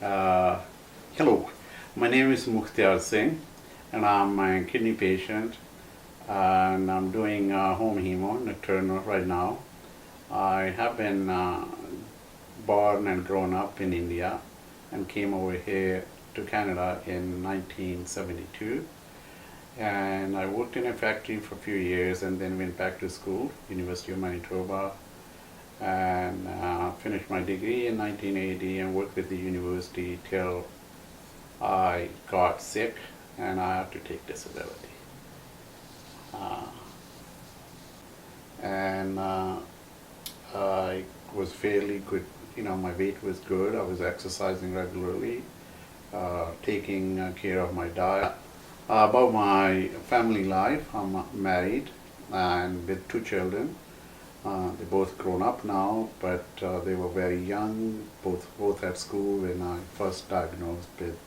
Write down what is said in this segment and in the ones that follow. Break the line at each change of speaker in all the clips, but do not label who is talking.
Uh, Hello, my name is Mukhtiar Singh, and I'm a kidney patient, and I'm doing home hemo nocturnal right now. I have been born and grown up in India, and came over here to Canada in 1972. And I worked in a factory for a few years, and then went back to school, University of Manitoba, and finished my degree in 1980 and worked with the university till I got sick and I had to take disability. Uh, and I was fairly good, my weight was good. I was exercising regularly, taking care of my diet. About my family life, I'm married and with two children. They're both grown up now, but they were very young, both at school when I first diagnosed with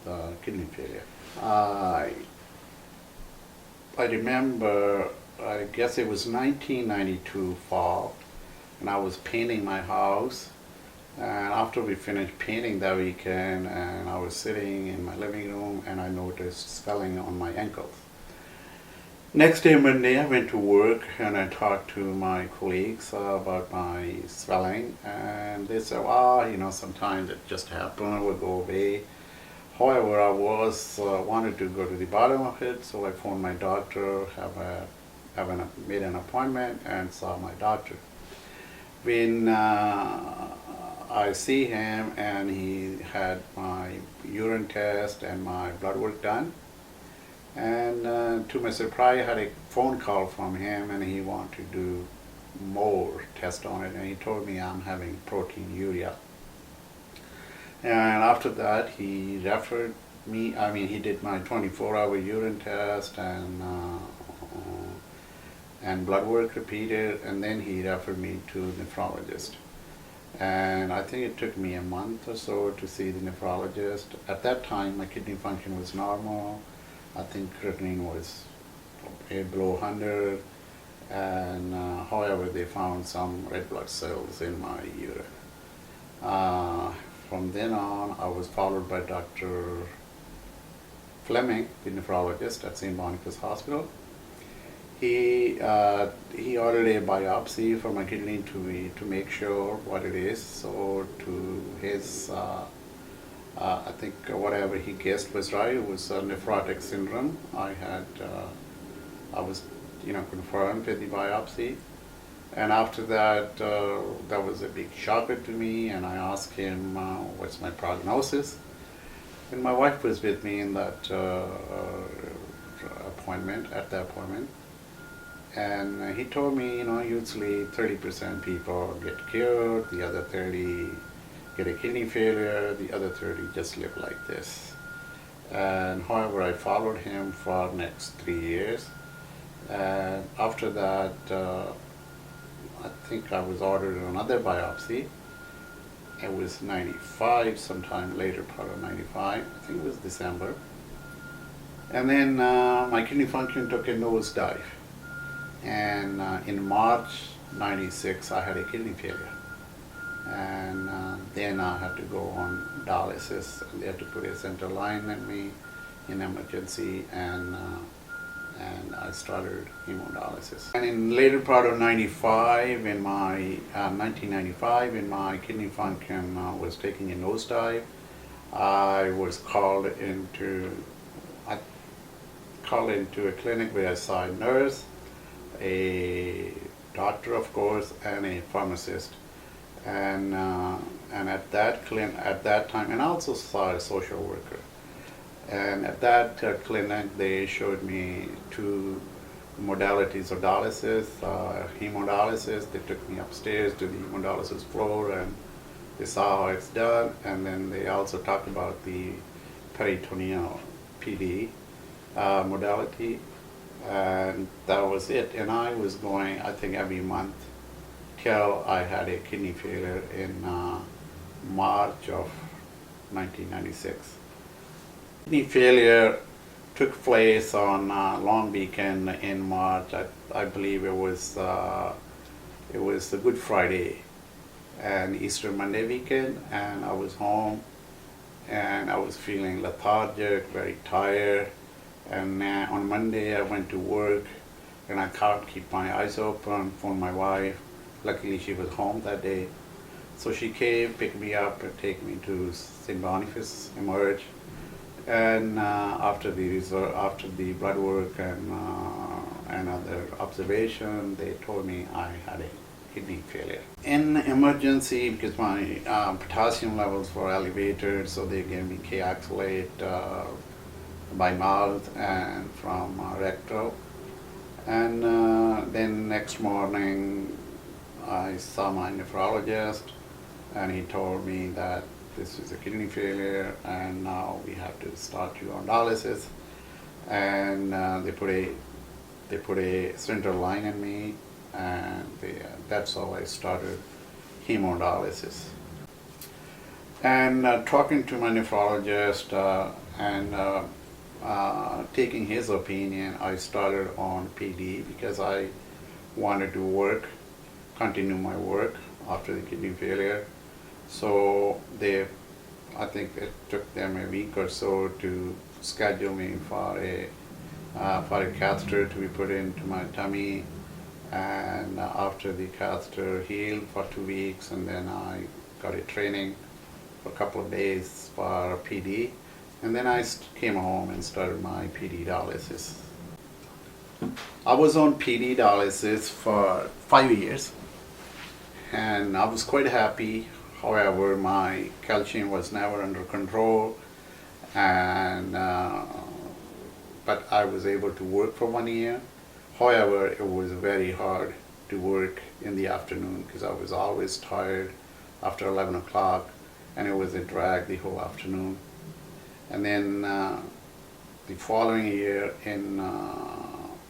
kidney failure. I remember, I guess it was 1992 fall, and I was painting my house. And after we finished painting that weekend, and I was sitting in my living room, and I noticed swelling on my ankles. Next day, Monday, I went to work and I talked to my colleagues about my swelling, and they said, sometimes it just happens, it will go away. However, I wanted to go to the bottom of it, so I phoned my doctor, made an appointment, and saw my doctor. When I see him, and he had my urine test and my blood work done. And to my surprise, I had a phone call from him, and he wanted to do more tests on it, and he told me I'm having proteinuria. And after that, he referred me, he did my 24-hour urine test and blood work repeated, and then he referred me to a nephrologist. And I think it took me a month or so to see the nephrologist. At that time, my kidney function was normal. I think creatinine was below 100, and however, they found some red blood cells in my urine. From then on, I was followed by Dr. Fleming, the nephrologist at St. Boniface Hospital. He ordered a biopsy for my kidney to make sure what it is. So to his I think whatever he guessed was right. It was nephrotic syndrome. I was confirmed with the biopsy. And after that, that was a big shocker to me, and I asked him, what's my prognosis? And my wife was with me in that appointment, and he told me, usually 30% people get cured, the other 30 get a kidney failure, the other 30 just live like this. And however, I followed him for next 3 years. And after that, I think I was ordered another biopsy. It was 95, sometime later part of 95, I think it was December. And then my kidney function took a nosedive. And in March 96, I had a kidney failure. And then I had to go on dialysis. They had to put a central line in me in emergency, and I started hemodialysis. And in later part of 95, in my 1995, when my kidney function was taking a nosedive, I was called into a clinic where I saw a nurse, a doctor, of course, and a pharmacist. And at that time, and I also saw a social worker. And at that clinic, they showed me two modalities of dialysis, hemodialysis. They took me upstairs to the hemodialysis floor, and they saw how it's done. And then they also talked about the peritoneal PD modality, and that was it. And I was going, I think, every month till I had a kidney failure in March of 1996. Kidney failure took place on long weekend in March. I believe it was the Good Friday and Easter Monday weekend, and I was home, and I was feeling lethargic, very tired. And on Monday I went to work, and I can't keep my eyes open. Phoned my wife. Luckily she was home that day, so she came, picked me up, and take me to St. Boniface Emerge. And after the blood work and other observation, they told me I had a kidney failure. In emergency, because my potassium levels were elevated, so they gave me K-oxalate by mouth and from rectal. And then next morning, I saw my nephrologist, and he told me that this is a kidney failure, and now we have to start you on dialysis. And they put a central line in me, and that's how I started hemodialysis. And talking to my nephrologist and taking his opinion, I started on PD because I wanted to continue my work after the kidney failure. So I think it took them a week or so to schedule me for a catheter to be put into my tummy. And after the catheter healed for 2 weeks, and then I got a training for a couple of days for PD, and then I came home and started my PD dialysis. I was on PD dialysis for 5 years, and I was quite happy. However, my calcium was never under control, and but I was able to work for 1 year. However, it was very hard to work in the afternoon because I was always tired after 11 o'clock, and it was a drag the whole afternoon. And then the following year in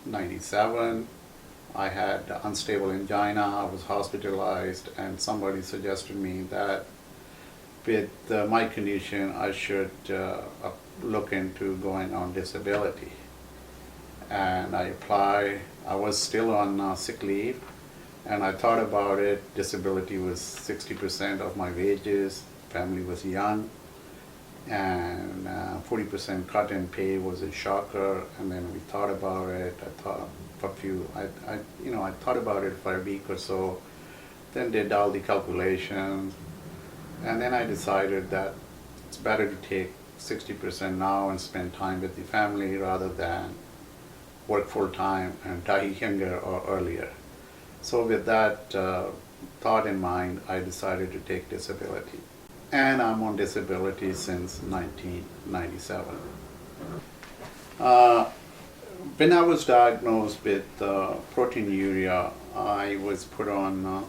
'97, I had unstable angina. I was hospitalized, and somebody suggested me that with my condition I should look into going on disability. And I applied. I was still on sick leave, and I thought about it. Disability was 60% of my wages, family was young, and 40% cut in pay was a shocker. And then we thought about it. I thought about it for a week or so, then did all the calculations, and then I decided that it's better to take 60% now and spend time with the family rather than work full time and die younger or earlier. So with that thought in mind, I decided to take disability. And I'm on disability since 1997. When I was diagnosed with proteinuria, I was put on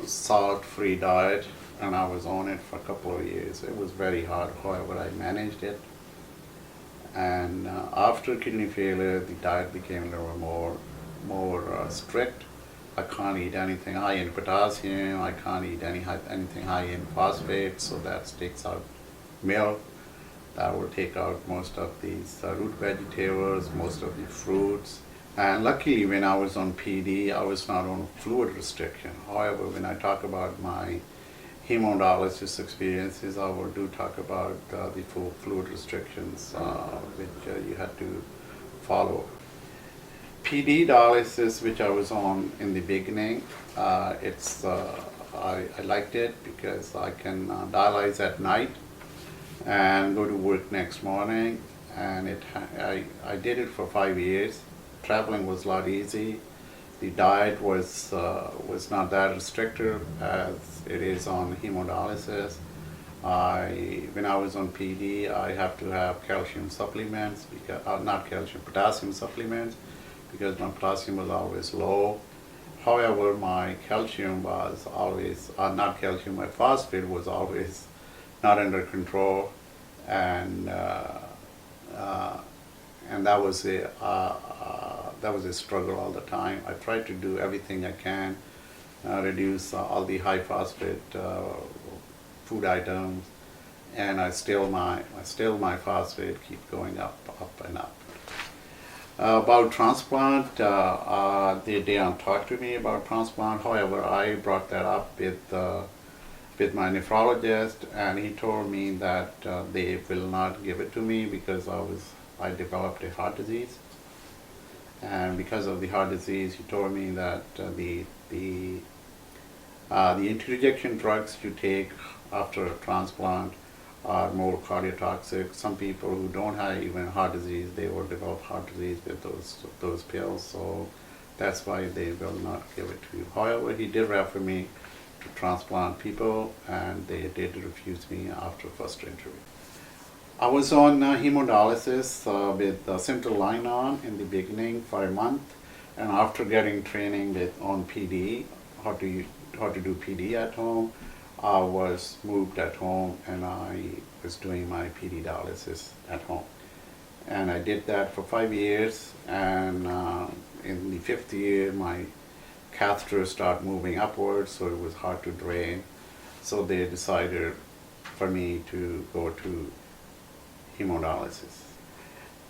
salt-free diet, and I was on it for a couple of years. It was very hard, however, I managed it. And after kidney failure, the diet became a little more strict. I can't eat anything high in potassium. I can't eat anything high in phosphate. So that takes out milk. That will take out most of these root vegetables, most of the fruits. And luckily, when I was on PD, I was not on fluid restriction. However, when I talk about my hemodialysis experiences, I will talk about the full fluid restrictions which you had to follow. PD dialysis, which I was on in the beginning, I liked it because I can dialyze at night and go to work next morning. And I did it for 5 years. Traveling was a lot easy. The diet was not that restrictive as it is on hemodialysis. When I was on PD, I have to have calcium supplements, potassium supplements, because my potassium was always low. However, my calcium was always, my phosphate was always not under control, and that was a struggle all the time. I tried to do everything I can, reduce all the high phosphate food items, and my phosphate keep going up and up. About transplant, they don't talk to me about transplant. However, I brought that up with with my nephrologist, and he told me that they will not give it to me because I developed a heart disease, and because of the heart disease, he told me that the interjection drugs you take after a transplant are more cardiotoxic. Some people who don't have even heart disease, they will develop heart disease with those pills. So that's why they will not give it to you. However, he did refer me to transplant people, and they did refuse me after first interview. I was on hemodialysis with central line on in the beginning for a month, and after getting training on PD, how to do PD at home, I was moved at home, and I was doing my PD dialysis at home. And I did that for 5 years, and in the 5th year, my catheter started moving upwards, so it was hard to drain. So they decided for me to go to hemodialysis.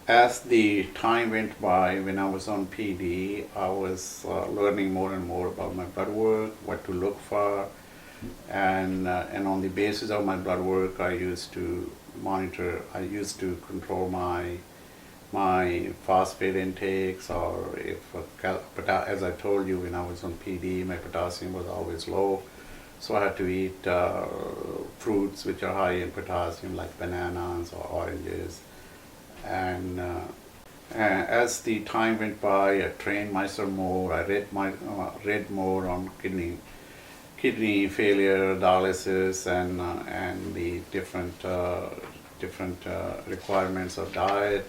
As the time went by, when I was on PD, I was learning more and more about my blood work, what to look for, and on the basis of my blood work, I used to control my phosphate intakes, or as I told you, when I was on PD, my potassium was always low. So I had to eat fruits which are high in potassium, like bananas or oranges. And as the time went by, I trained myself more. I read more on kidney failure, dialysis, and the different requirements of diet.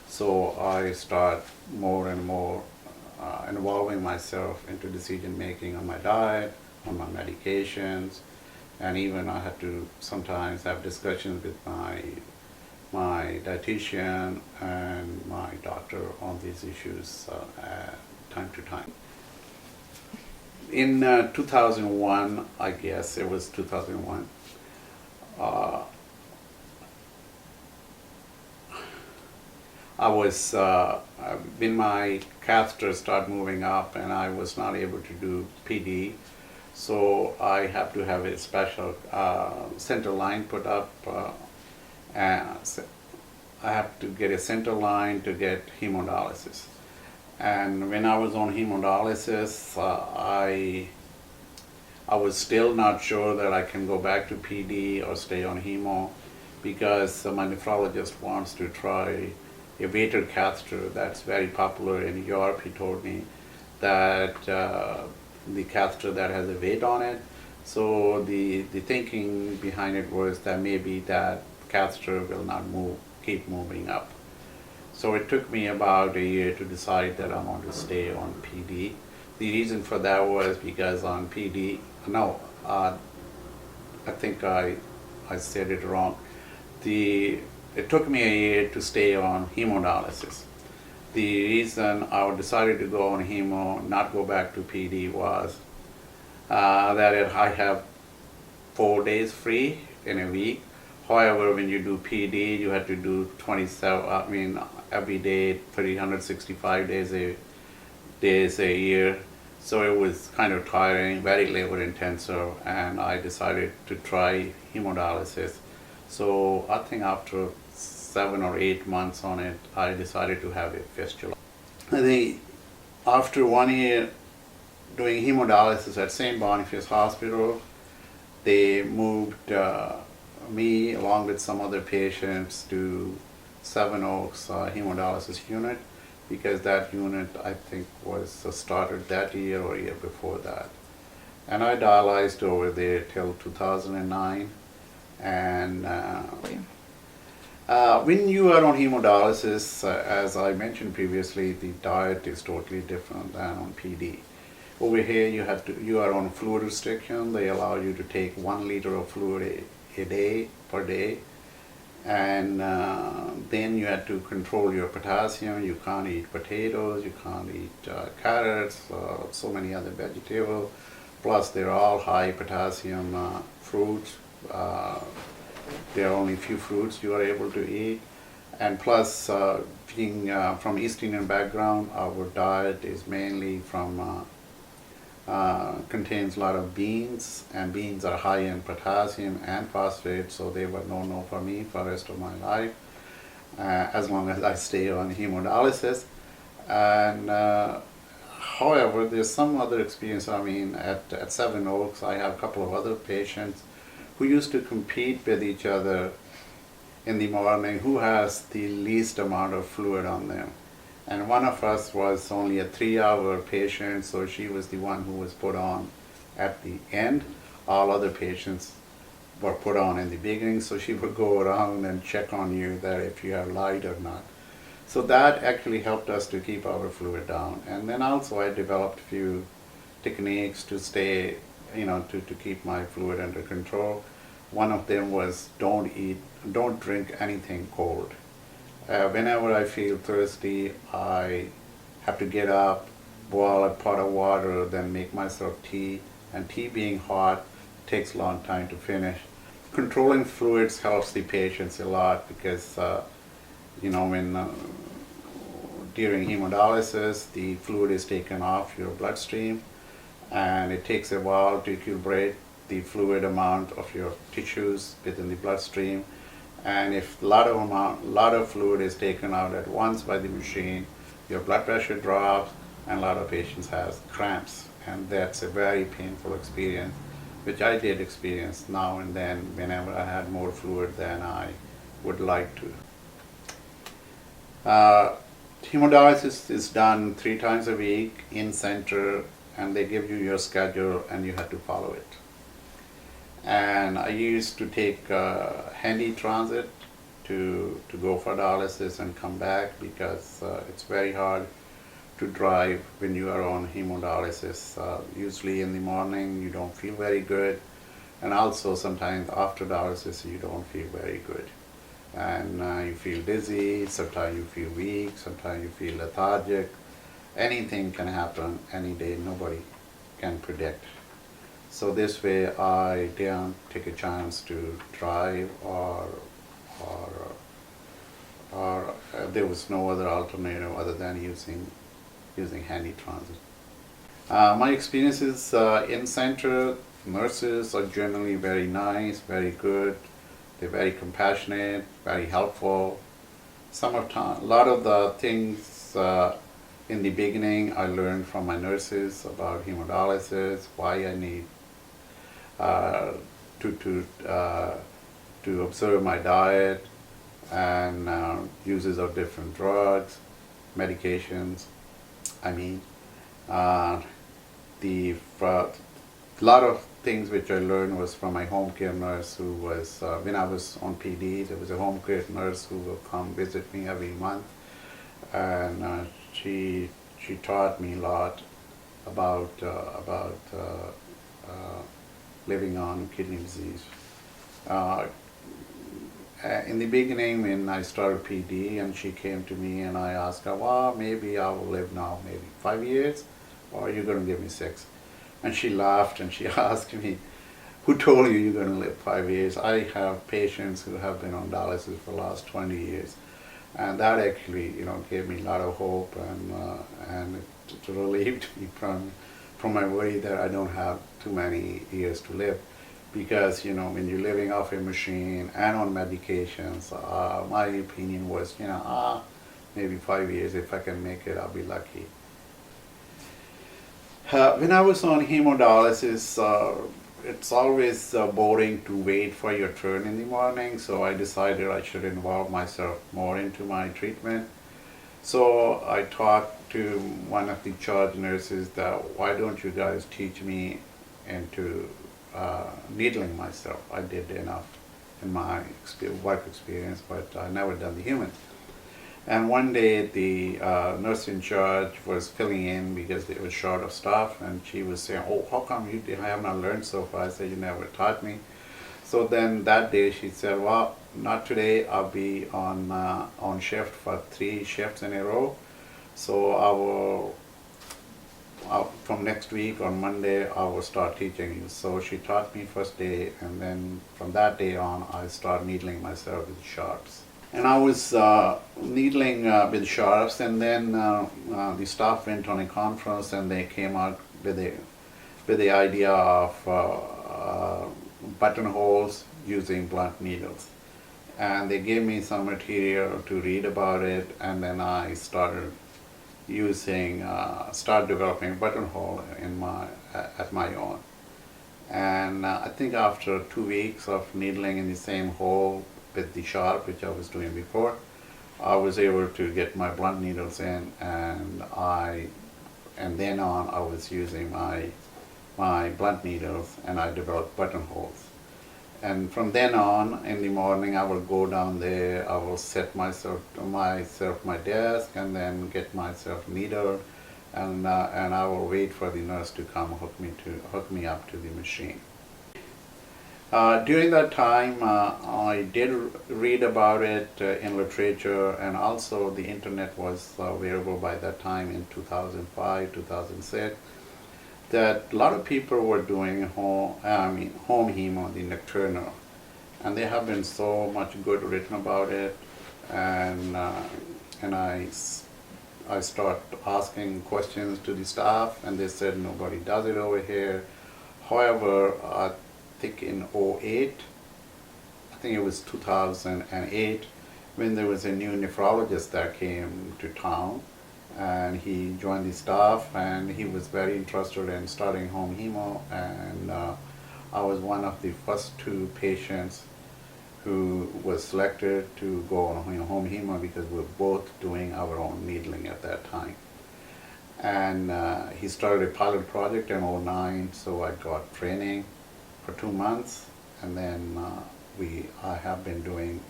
So I start more and more involving myself into decision making on my diet, on my medications, and even I had to sometimes have discussions with my dietitian and my doctor on these issues time to time. In 2001, I guess it was 2001, when my catheter started moving up and I was not able to do PD, so I have to have a special center line put up. I have to get a center line to get hemodialysis. And when I was on hemodialysis, I was still not sure that I can go back to PD or stay on hemo, because my nephrologist wants to try a weighted catheter that's very popular in Europe. He told me that the catheter that has a weight on it. So the thinking behind it was that maybe that catheter will not keep moving up. So it took me about a year to decide that I want to stay on PD. The reason for that was because on PD, I think I said it wrong. It took me a year to stay on hemodialysis. The reason I decided to go on hemo, not go back to PD, was that I have 4 days free in a week. However, when you do PD, you have to do every day, 365 days a year. So it was kind of tiring, very labor intensive, and I decided to try hemodialysis. So I think after 7 or 8 months on it, I decided to have a fistula. I think after 1 year doing hemodialysis at St. Boniface Hospital, they moved me along with some other patients to Seven Oaks hemodialysis unit, because that unit, I think, was started that year or year before that. And I dialyzed over there till 2009. And when you are on hemodialysis, as I mentioned previously, the diet is totally different than on PD. Over here, you are on fluid restriction. They allow you to take 1 liter of fluid per day, and then you have to control your potassium. You can't eat potatoes, you can't eat carrots, so many other vegetables. Plus, they're all high potassium fruits. There are only few fruits you are able to eat, and plus, being from East Indian background, our diet is mainly from contains a lot of beans, and beans are high in potassium and phosphate, so they were no for me for the rest of my life, as long as I stay on hemodialysis. And however, there's some other experience. I mean, at Seven Oaks, I have a couple of other patients who used to compete with each other in the morning who has the least amount of fluid on them. And one of us was only a 3-hour patient, so she was the one who was put on at the end. All other patients were put on in the beginning, so she would go around and check on you that if you have light or not. So that actually helped us to keep our fluid down. And then also I developed a few techniques to stay, to keep my fluid under control. One of them was don't drink anything cold. Whenever I feel thirsty, I have to get up, boil a pot of water, then make myself tea. And tea being hot takes a long time to finish. Controlling fluids helps the patients a lot because, when during hemodialysis, the fluid is taken off your bloodstream, and it takes a while to equilibrate the fluid amount of your tissues within the bloodstream. And if a lot of fluid is taken out at once by the machine, your blood pressure drops, and a lot of patients have cramps, and that's a very painful experience, which I did experience now and then whenever I had more fluid than I would like to. Hemodialysis is done 3 times a week in center, and they give you your schedule and you have to follow it. And I used to take handy transit to go for dialysis and come back because it's very hard to drive when you are on hemodialysis. Usually in the morning you don't feel very good, and also sometimes after dialysis you don't feel very good. And you feel dizzy, sometimes you feel weak, sometimes you feel lethargic. Anything can happen any day, nobody can predict. So this way I didn't take a chance to drive, or there was no other alternative other than using handy transit. My experiences in center, nurses are generally very nice, very good. They're very compassionate, very helpful. A lot of the things in the beginning I learned from my nurses about hemodialysis, why I need to observe my diet, and uses of different drugs, medications. A lot of things which I learned was from my home care nurse, who was, when I was on PD, there was a home care nurse who would come visit me every month, and she taught me a lot about living on kidney disease. In the beginning, when I started PD and she came to me and I asked her, well, maybe I will live now maybe 5 years, or are you going to give me 6? And she laughed and she asked me, who told you you're going to live 5 years? I have patients who have been on dialysis for the last 20 years. And that actually, gave me a lot of hope, and it relieved me from my worry that I don't have too many years to live. Because, when you're living off a machine and on medications, my opinion was, maybe 5 years, if I can make it, I'll be lucky. When I was on hemodialysis, it's always boring to wait for your turn in the morning, so I decided I should involve myself more into my treatment. So I talked to one of the charge nurses that, why don't you guys teach me into needling myself? I did enough in my work experience, but I never done the human. And one day the nurse in charge was filling in because they were short of staff, and she was saying, oh, how come I have not learned so far? I said, you never taught me. So then that day she said, well, not today, I'll be on shift for 3 shifts in a row. So from next week on Monday, I will start teaching you. So she taught me first day, and then from that day on, I started needling myself with sharps. And I was needling with sharps, and then the staff went on a conference, and they came out with with the idea of buttonholes using blunt needles. And they gave me some material to read about it, and then I started developing buttonhole at my own. And I think after 2 weeks of needling in the same hole with the sharp, which I was doing before, I was able to get my blunt needles in, and then on I was using my blunt needles, and I developed buttonholes. And from then on, in the morning, I will go down there, I will set myself my desk, and then get myself needled, and I will wait for the nurse to come hook me up to the machine. During that time, I did read about it in literature, and also the internet was available by that time in 2005, 2006. That a lot of people were doing home hemo, the nocturnal, and there have been so much good written about it, and I start asking questions to the staff, and they said nobody does it over here. However, I think in 2008, I think it was 2008, when there was a new nephrologist that came to town, and he joined the staff, and he was very interested in starting home hemo, and I was one of the first 2 patients who was selected to go on home hemo, because we were both doing our own needling at that time. And he started a pilot project in 2009, so I got training for 2 months, and then I have been doing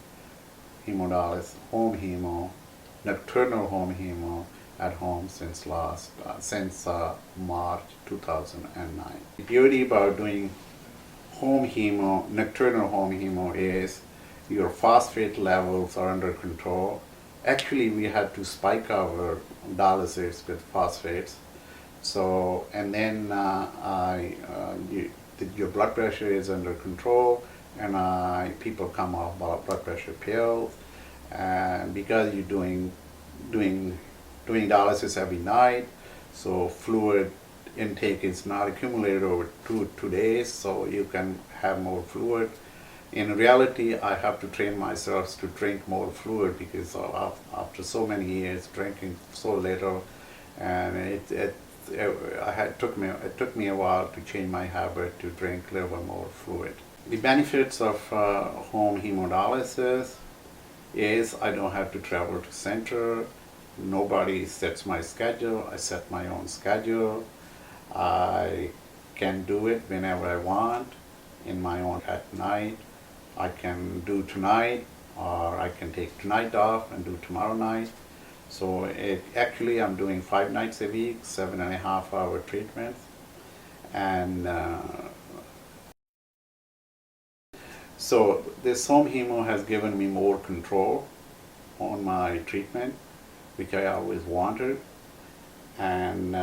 hemodialysis, home hemo, nocturnal home hemo at home since March 2009. The beauty about doing home hemo, nocturnal home hemo, is your phosphate levels are under control. Actually, we had to spike our dialysis with phosphates. So, and then your blood pressure is under control, and people come off blood pressure pills, and because you're doing dialysis every night, so fluid intake is not accumulated over two days, so you can have more fluid. In reality, I have to train myself to drink more fluid, because after so many years drinking so little, and it took me a while to change my habit to drink a little bit more fluid. The benefits of home hemodialysis is I don't have to travel to center. Nobody sets my schedule. I set my own schedule. I can do it whenever I want in my own at night. I can do tonight, or I can take tonight off and do tomorrow night. So actually I'm doing 5 nights a week, 7.5-hour treatments. And so this home hemo has given me more control on my treatment, which I always wanted. And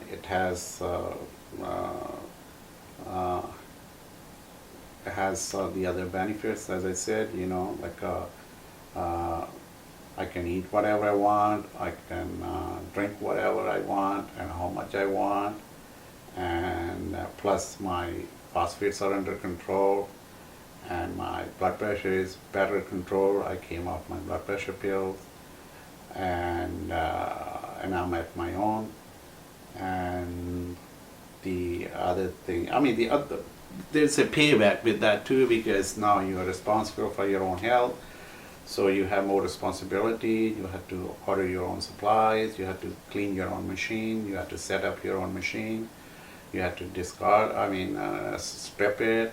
it has the other benefits, as I said, like I can eat whatever I want, I can drink whatever I want and how much I want, and plus my phosphates are under control, and my blood pressure is better controlled. I came off my blood pressure pills, and I'm at my own. And the other thing, there's a payback with that too, because now you are responsible for your own health. So you have more responsibility. You have to order your own supplies. You have to clean your own machine. You have to set up your own machine. You have to strip it.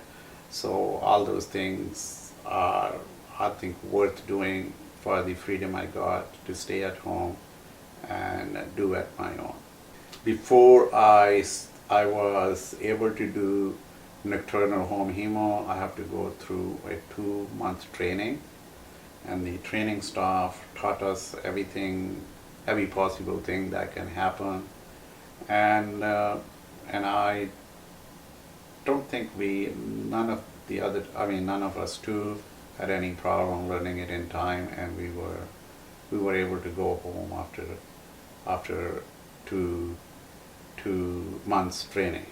So all those things are, I think, worth doing for the freedom I got to stay at home and do at my own. Before I was able to do nocturnal home hemo, I have to go through a 2-month training. And the training staff taught us every possible thing that can happen, and I don't think none of us two had any problem learning it in time, and we were able to go home after 2 months training.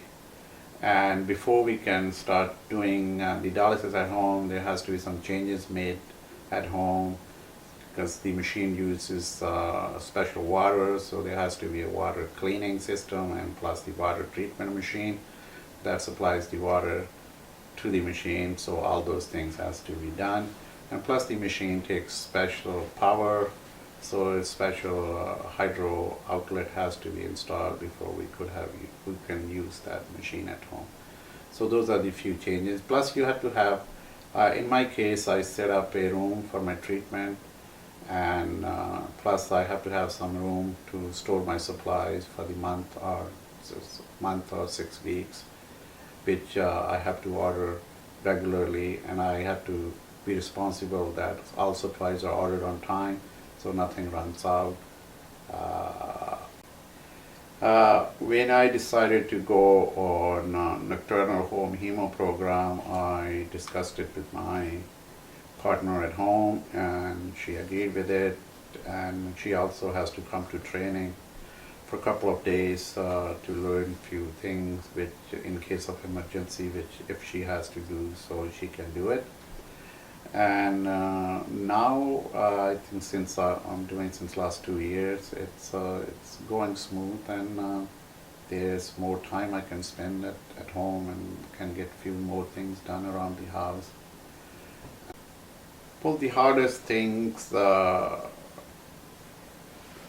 And before we can start doing the dialysis at home, there has to be some changes made at home because the machine uses special water, so there has to be a water cleaning system and plus the water treatment machine that supplies the water to the machine, so all those things has to be done. And plus the machine takes special power, so a special hydro outlet has to be installed before we can use that machine at home. So those are the few changes. Plus you have to have, in my case, I set up a room for my treatment, and plus I have to have some room to store my supplies for the month or 6 weeks, which I have to order regularly, and I have to be responsible that all supplies are ordered on time, so nothing runs out. When I decided to go on nocturnal home hemo program, I discussed it with my partner at home, and she agreed with it, and she also has to come to training for a couple of days to learn a few things which in case of emergency, which if she has to do, so she can do it. And now I think since I'm doing since last 2 years, it's going smooth, and there's more time I can spend at home and can get a few more things done around the house. Well, the hardest things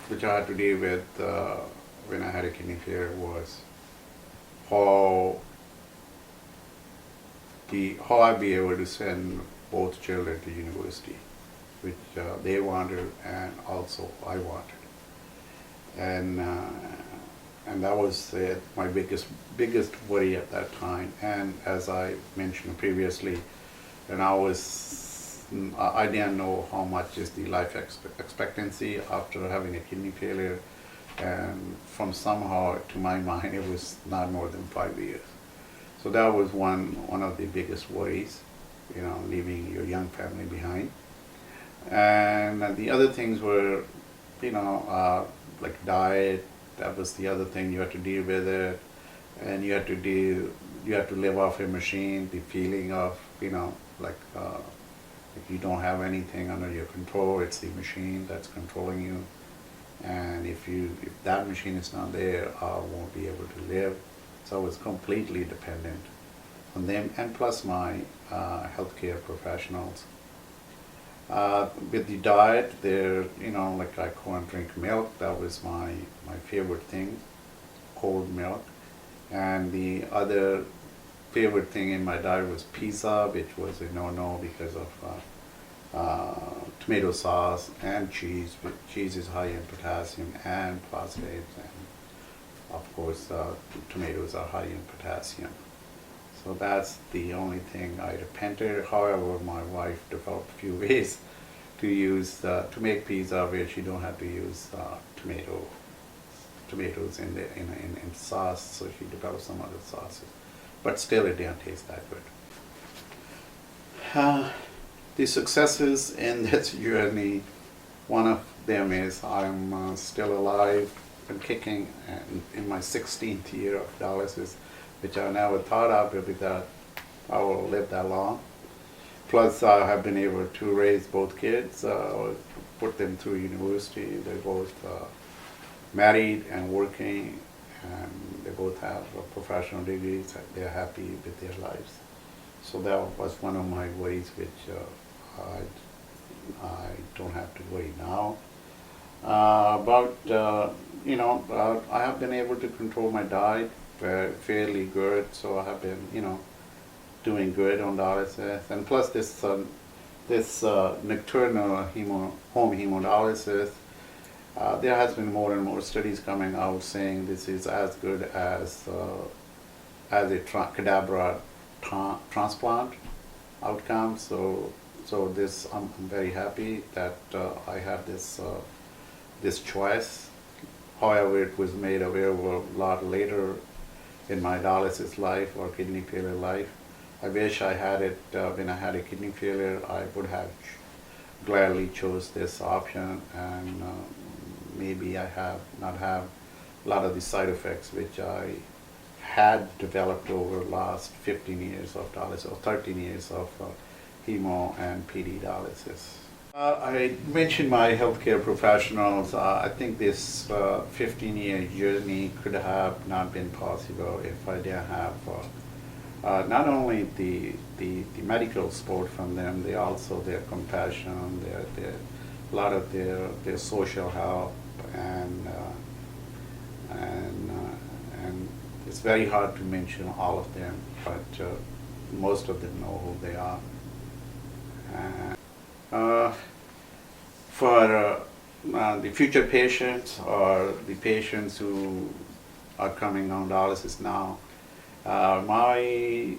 which I had to deal with when I had a kidney failure was how I'd be able to send both children to university, which they wanted and also I wanted, and that was my biggest worry at that time. And as I mentioned previously, and I didn't know how much is the life expectancy after having a kidney failure, and from somehow to my mind it was not more than 5 years. So that was one of the biggest worries, leaving your young family behind. And the other things were, like diet. That was the other thing, you had to deal with it, and you had to live off a machine. The feeling of, if you don't have anything under your control, it's the machine that's controlling you. And if that machine is not there, I won't be able to live. So I was completely dependent on them, and plus my healthcare professionals. With the diet, I couldn't drink milk. That was my favorite thing, cold milk. And the other favorite thing in my diet was pizza, which was a no-no because of tomato sauce and cheese. Cheese is high in potassium and phosphates, and of course tomatoes are high in potassium. So that's the only thing I repented. However, my wife developed a few ways to make pizza where she don't have to use tomatoes in sauce, so she developed some other sauces. But still it didn't taste that good. The successes in this journey, one of them is I'm still alive and kicking in my 16th year of dialysis, which I never thought I would be that I will live that long. Plus I have been able to raise both kids, put them through university. They're both married and working, and they both have professional degrees. They're happy with their lives. So that was one of my worries, which I don't have to worry now. I have been able to control my diet fairly good, so I have been, doing good on dialysis. And plus this nocturnal home hemodialysis, there has been more and more studies coming out saying this is as good as a cadaver transplant outcome. So this I'm very happy that I have this choice. However, it was made available a lot later in my dialysis life or kidney failure life. I wish I had it when I had a kidney failure. I would have gladly chose this option, and maybe I have not have a lot of the side effects which I had developed over the last 15 years of dialysis or 13 years of hemo and PD dialysis. I mentioned my healthcare professionals. I think this 15-year journey could have not been possible if I didn't have not only the medical support from them, they also their compassion, their a lot of their social help, and it's very hard to mention all of them, but most of them know who they are. For the future patients or the patients who are coming on dialysis now, my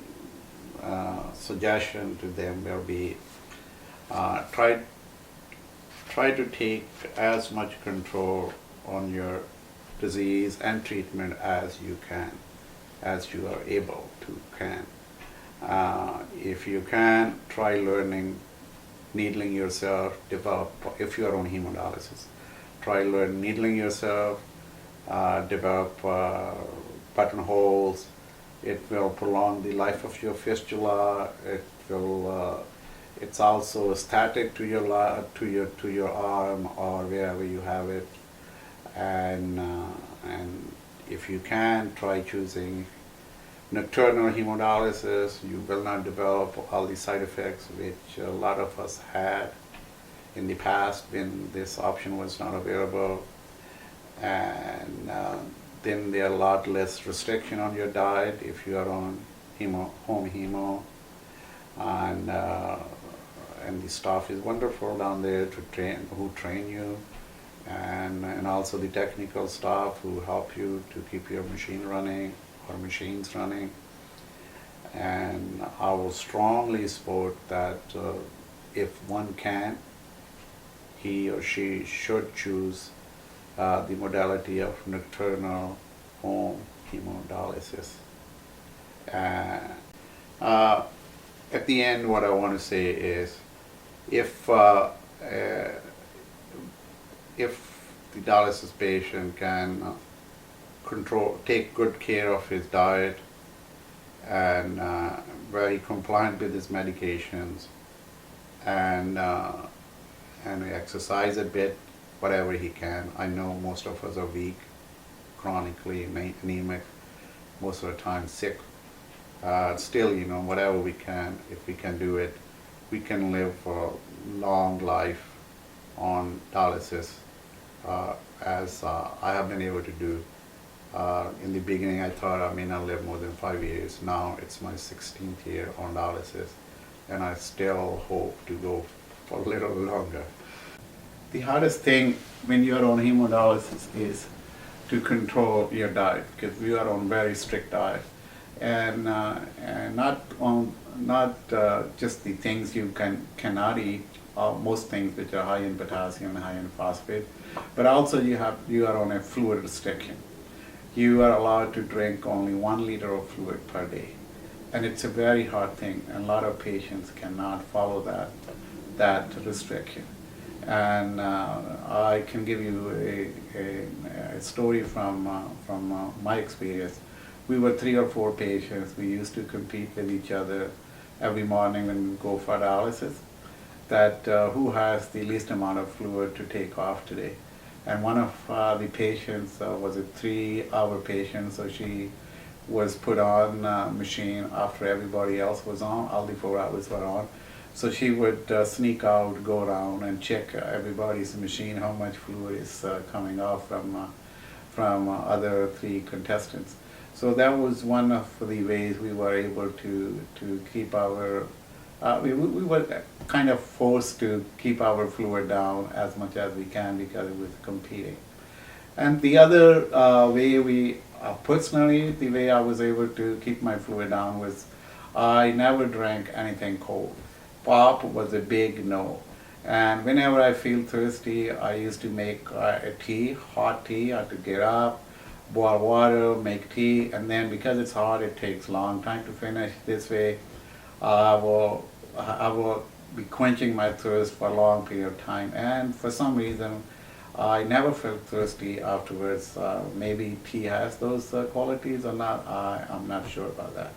suggestion to them will be try to take as much control on your disease and treatment as you can, as you are able to can. If you can, try learning needling yourself, develop, if you are on hemodialysis, try learn needling yourself, develop buttonholes. It will prolong the life of your fistula. It will. It's also static to your arm or wherever you have it, and if you can, try choosing nocturnal hemodialysis. You will not develop all the side effects which a lot of us had in the past when this option was not available, and then there are a lot less restriction on your diet if you are on home hemo, and the staff is wonderful down there who train you, and also the technical staff who help you to keep your machine running or machines running. And I will strongly support that if one can, he or she should choose the modality of nocturnal home hemodialysis. At the end, what I want to say is, if the dialysis patient can take good care of his diet and very compliant with his medications, and exercise a bit, whatever he can. I know most of us are weak, chronically anemic, most of the time sick. Still, whatever we can, if we can do it, we can live for a long life on dialysis, as I have been able to do. In the beginning, I thought I may not live more than 5 years. Now it's my 16th year on dialysis, and I still hope to go for a little longer. The hardest thing when you are on hemodialysis is to control your diet, because we are on very strict diet, and not just the things you cannot eat, most things which are high in potassium and high in phosphate, but also you are on a fluid restriction. You are allowed to drink only 1 liter of fluid per day, and it's a very hard thing, and a lot of patients cannot follow that restriction. And I can give you a story from my experience. We were 3 or 4 patients. We used to compete with each other every morning when we go for dialysis, that who has the least amount of fluid to take off today. And one of the patients was a 3-hour patient, so she was put on machine after everybody else was on, all the 4 hours were on. So she would sneak out, go around and check everybody's machine, how much fluid is coming off from other 3 contestants. So that was one of the ways we were able to keep our, we were kind of forced to keep our fluid down as much as we can because it was competing. And the other way personally, the way I was able to keep my fluid down was I never drank anything cold. Pop was a big no. And whenever I feel thirsty, I used to make a tea, hot tea. I had to get up, boil water, make tea, and then because it's hot, it takes a long time to finish. This way, I will be quenching my thirst for a long period of time. And for some reason, I never felt thirsty afterwards. Maybe tea has those qualities or not. I'm not sure about that.